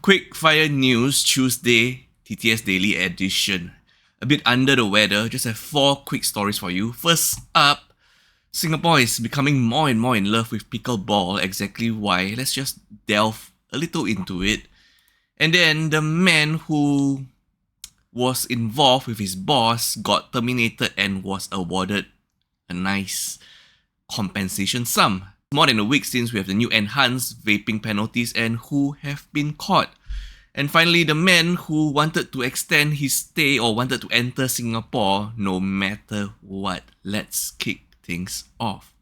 Quick Fire News Tuesday TTS Daily Edition. A bit under the weather, just have 4 quick stories for you. First up, Singapore is becoming more and more in love with pickleball. Exactly why? Let's just delve a little into it. And then the man who was involved with his boss got terminated and was awarded a nice compensation sum. More than a week since we have the new enhanced vaping penalties and who have been caught. And finally, the man who wanted to extend his stay or wanted to enter Singapore no matter what. Let's kick things off.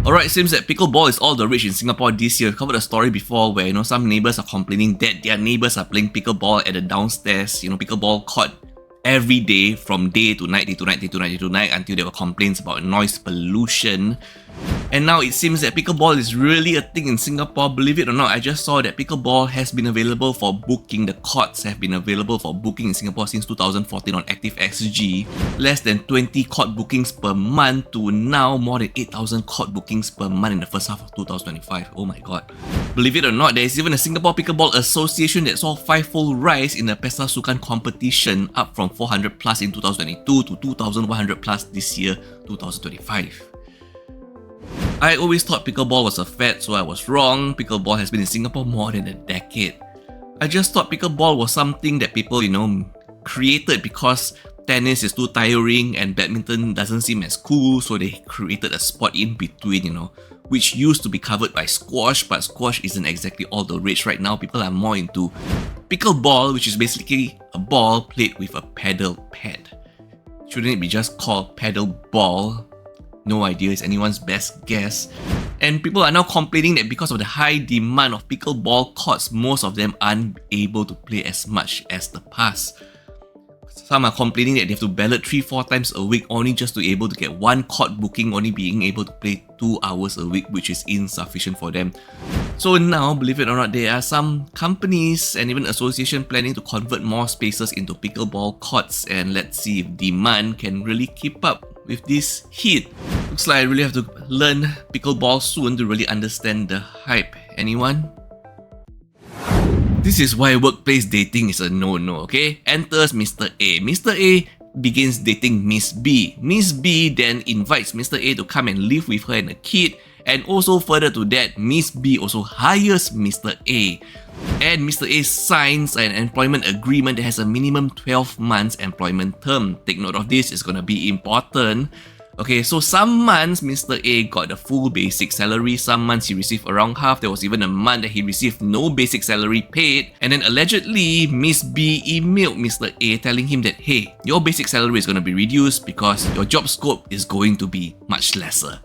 Alright, seems that pickleball is all the rage in Singapore this year. I've covered a story before where some neighbours are complaining that their neighbours are playing pickleball at the downstairs. Pickleball caught every day from day to night until there were complaints about noise pollution. And now it seems that pickleball is really a thing in Singapore. Believe it or not, I just saw that pickleball has been available for booking. The courts have been available for booking in Singapore since 2014 on ActiveXG. Less than 20 court bookings per month to now more than 8,000 court bookings per month in the first half of 2025. Oh my god. Believe it or not, there is even a Singapore Pickleball Association that saw 5-fold rise in the Pesta Sukan competition, up from 400 plus in 2022 to 2,100 plus this year, 2025. I always thought pickleball was a fad, so I was wrong. Pickleball has been in Singapore more than a decade. I just thought pickleball was something that people, created because tennis is too tiring and badminton doesn't seem as cool, so they created a sport in between, which used to be covered by squash, but squash isn't exactly all the rage right now. People are more into pickleball, which is basically a ball played with a paddle pad. Shouldn't it be just called paddle ball? No idea, it's anyone's best guess. And people are now complaining that because of the high demand of pickleball courts, most of them aren't able to play as much as the past. Some are complaining that they have to ballot 3-4 times a week only just to be able to get one court booking, only being able to play 2 hours a week, which is insufficient for them. So now, believe it or not, there are some companies and even association planning to convert more spaces into pickleball courts, and let's see if demand can really keep up with this heat. Looks like I really have to learn pickleball soon to really understand the hype. Anyone? This is why workplace dating is a no-no, okay? Enters Mr. A. Mr. A begins dating Miss B. Miss B then invites Mr. A to come and live with her and a kid. And also further to that, Miss B also hires Mr. A. And Mr. A signs an employment agreement that has a minimum 12 months employment term. Take note of this, it's gonna be important. Okay, so some months Mr. A got the full basic salary, some months he received around half, there was even a month that he received no basic salary paid, and then allegedly Miss B emailed Mr. A telling him that, hey, your basic salary is going to be reduced because your job scope is going to be much lesser,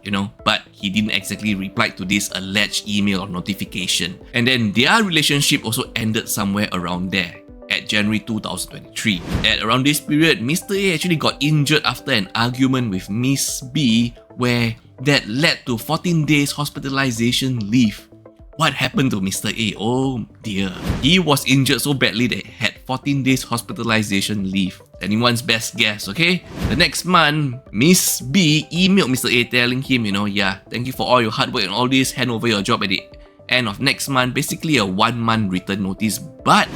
but he didn't exactly reply to this alleged email or notification. And then their relationship also ended somewhere around there. At January 2023. At around this period, Mr. A actually got injured after an argument with Miss B where that led to 14 days hospitalization leave. What happened to Mr. A? Oh dear. He was injured so badly that he had 14 days hospitalization leave. Anyone's best guess, okay? The next month, Miss B emailed Mr. A telling him, thank you for all your hard work and all this, hand over your job at the end of next month. Basically a 1-month return notice, but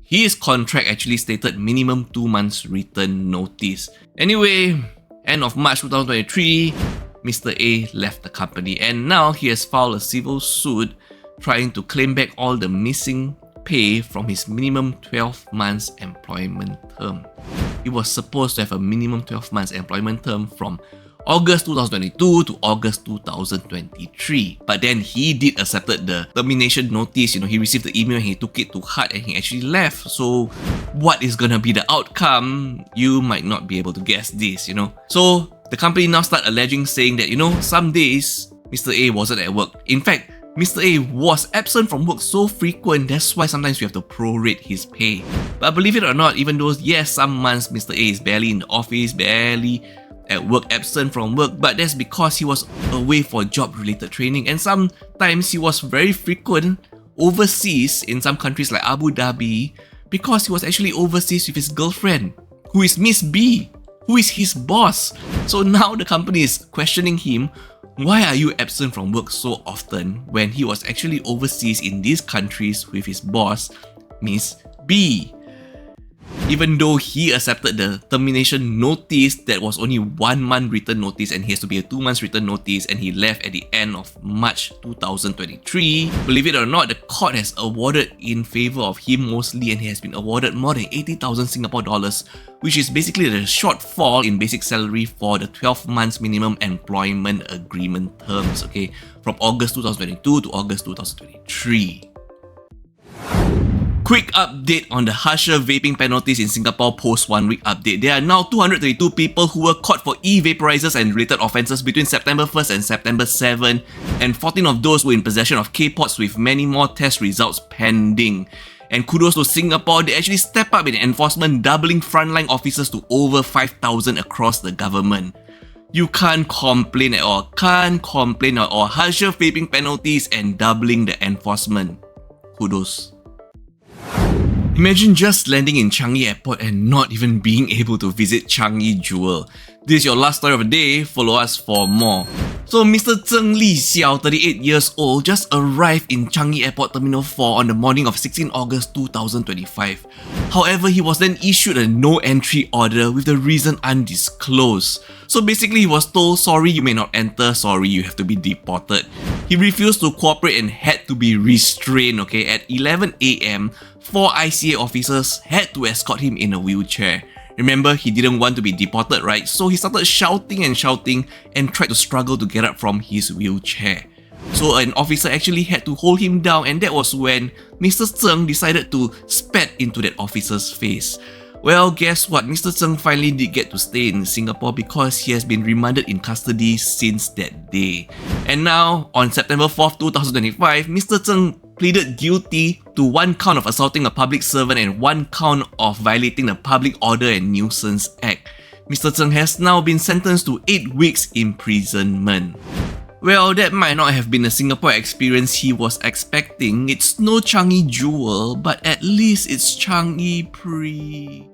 his contract actually stated minimum 2 months return notice. Anyway, end of March 2023, Mr. A left the company and now he has filed a civil suit trying to claim back all the missing pay from his minimum 12 months employment term. He was supposed to have a minimum 12 months employment term from August 2022 to August 2023. But then he did accepted the termination notice. He received the email and he took it to heart and he actually left. So what is gonna be the outcome? You might not be able to guess this, So the company now start alleging saying that, some days Mr. A wasn't at work. In fact, Mr. A was absent from work so frequent, that's why sometimes we have to prorate his pay. But believe it or not, even though, yes, some months Mr. A is barely in the office, barely at work, absent from work, but that's because he was away for job-related training, and sometimes he was very frequent overseas in some countries like Abu Dhabi because he was actually overseas with his girlfriend, who is Miss B, who is his boss. So now the company is questioning him Why are you absent from work so often when he was actually overseas in these countries with his boss, Miss B? Even though he accepted the termination notice that was only 1 month written notice and he has to be a 2 months written notice, and he left at the end of March 2023, believe it or not, the court has awarded in favor of him mostly, and he has been awarded more than 80,000 Singapore dollars, which is basically the shortfall in basic salary for the 12 months minimum employment agreement terms, okay, from August 2022 to August 2023. Quick update on the harsher vaping penalties in Singapore post 1 week update. There are now 232 people who were caught for e-vaporizers and related offences between September 1st and September 7, and 14 of those were in possession of K-pots, with many more test results pending. And kudos to Singapore, they actually step up in enforcement, doubling frontline officers to over 5,000 across the government. You can't complain at all, harsher vaping penalties and doubling the enforcement. Kudos. Imagine just landing in Changi Airport and not even being able to visit Changi Jewel. This is your last story of the day, follow us for more. So Mr. Zheng Li Xiao, 38 years old, just arrived in Changi Airport Terminal 4 on the morning of 16 August 2025. However, he was then issued a no-entry order with the reason undisclosed. So basically he was told, sorry you may not enter, sorry you have to be deported. He refused to cooperate and had to be restrained, okay? At 11 AM, 4 ICA officers had to escort him in a wheelchair. Remember, he didn't want to be deported, right? So he started shouting and tried to struggle to get up from his wheelchair. So an officer actually had to hold him down, and that was when Mr. Zheng decided to spat into that officer's face. Well, guess what? Mr. Zheng finally did get to stay in Singapore because he has been remanded in custody since that day. And now, on September 4th, 2025, Mr. Zheng pleaded guilty to 1 count of assaulting a public servant and 1 count of violating the Public Order and Nuisance Act. Mr. Zheng has now been sentenced to 8 weeks imprisonment. Well, that might not have been the Singapore experience he was expecting. It's no Changi Jewel, but at least it's Changi Pre.